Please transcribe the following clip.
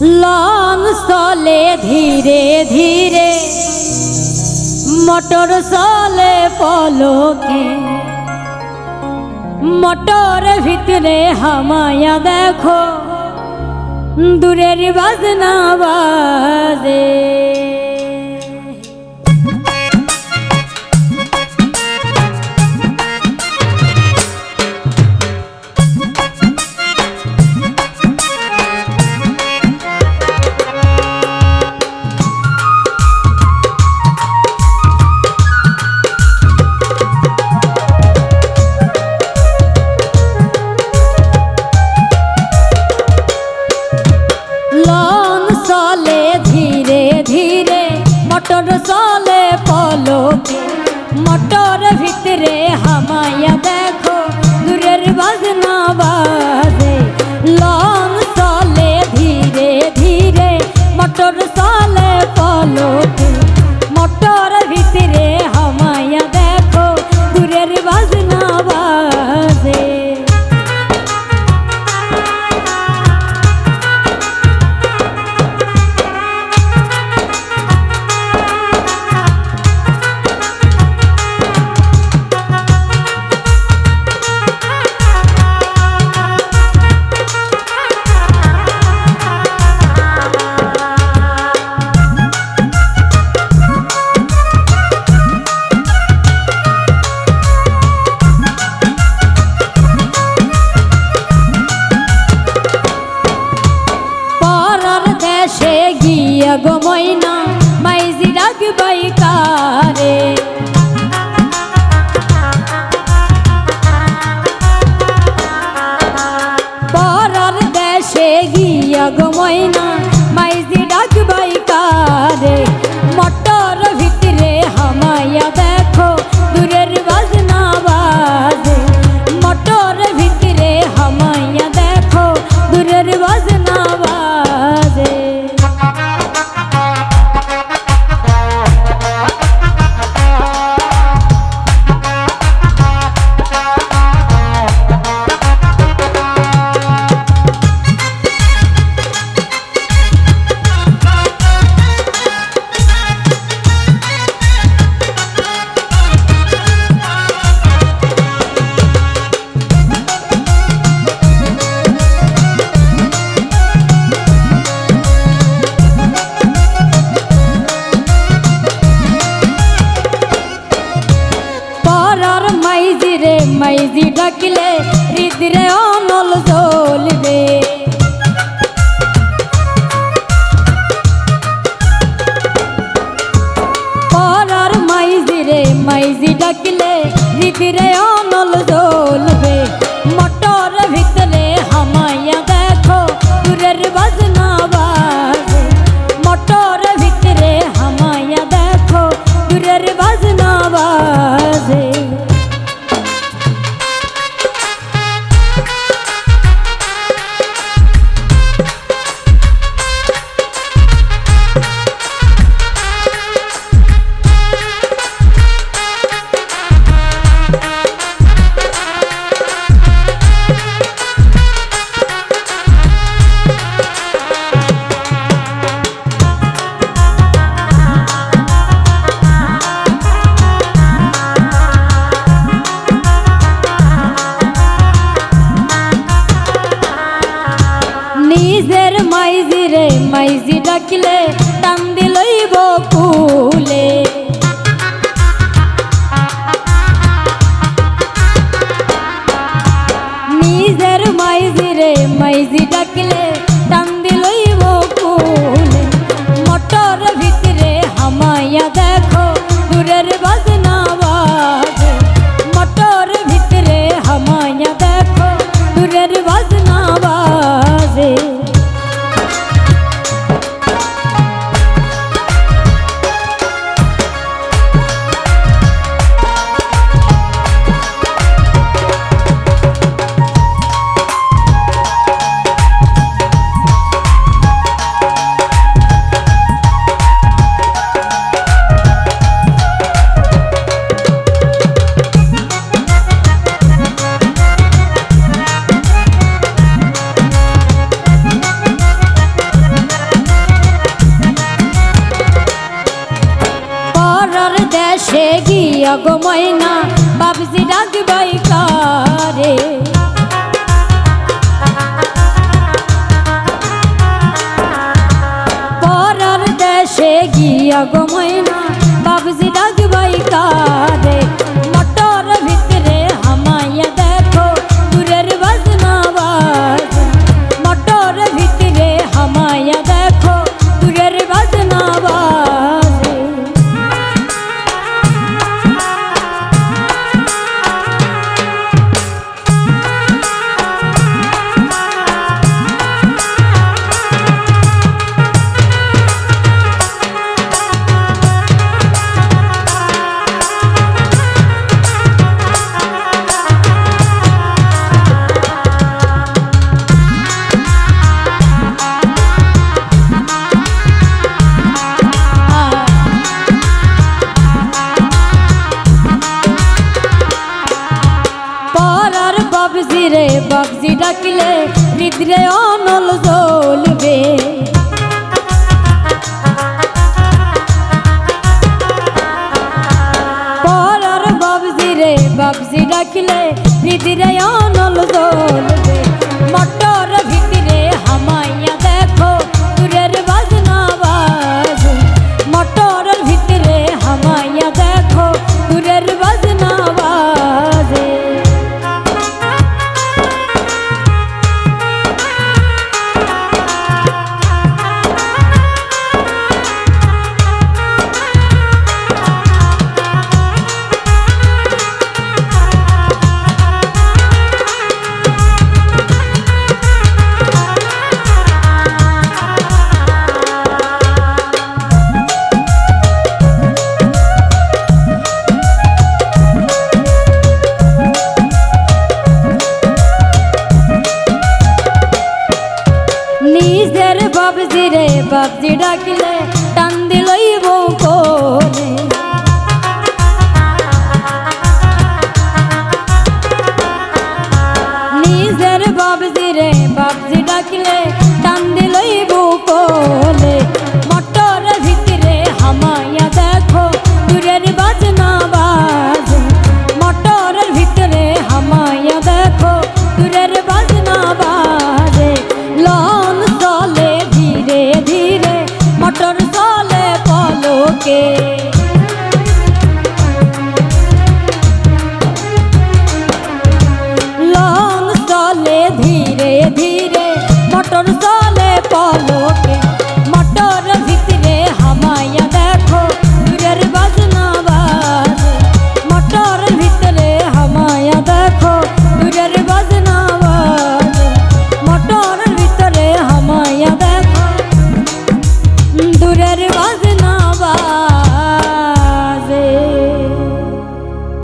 Long চলে ধীরে ধীরে, মোটর চলে পলকে। মোটর ভিতরে হামায়া দেখো, দূরের বাজনা বাজে। মোটর চলে পলকে, মোটর ভিতরে হামায়া দেখো, দূরের বাজনা বাজে। লং চলে ধীরে ধীরে, মোটর চলে পলকে। মোটর ভিতরে হামায়া দেখো, দূরের বাজনা বাজে। গো ময়না মাইজি রাখবাই কারে, পরার দেশে গিয়া গো ময়না মাইজি রাখবাই কারে। মোটর ভিতরে হামায়া দেখো, দূরের বাজনা বাজে। মোটর ভিতরে হামায়া দেখো, দূরের বাজনা বাজে। মাইজি ডাকিলে হৃদরে অনল জ্বলবে। পরার মাইজি রে মাইজি ডাকিলে হৃদরে অনল জ্বলবে। মোটর ভিতরে হামায়া দেখো, দূরের বাজনা বাজে। মোটর ভিতরে হামায়া দেখো, দূরের বাজনা বাজে। নিজের মাইজি রে মাইজি ডাকিলে টান দিলইব কুলে। নিজের মাইজি রে মাইজি ডাকিলে টান দিলইব কুলে। মোটর ভিতরে হামায়া দেখো, দূরের বাজনা বাজে। মোটর ভিতরে হামায়া দেখো, দূরের বাজনা বাজে। গিয়া গো ময়না বাবজি ডাকবাই কারে। পরার দেশে গিয়া গো ময়না বাবজি ডাকবাই কারে। মটর ভিতরে হামাইয়া দেখো দূরের বাজনা বাজে। মটর ভিতরে হামাইয়া দেখো দূরের বাজনা বাজে। বাবজি রে বাবজি ডাকলে হৃদয়ে অনল জ্বলবে। পরার বাবজি রে বাবজি ডাকলে হৃদয়ে অনল জ্বলবে। মটর ভিতরে হামাইয়া দেখো দূরের বাজনা বাজে। মটর ভিতরে হামাইয়া দেখো দূরের বাজনা বাজে। নিজের বাবজি রে বাবজি ডাকলে টান দিলইব কোলে। নিজের বাবজি রে বাবজি ডাকলে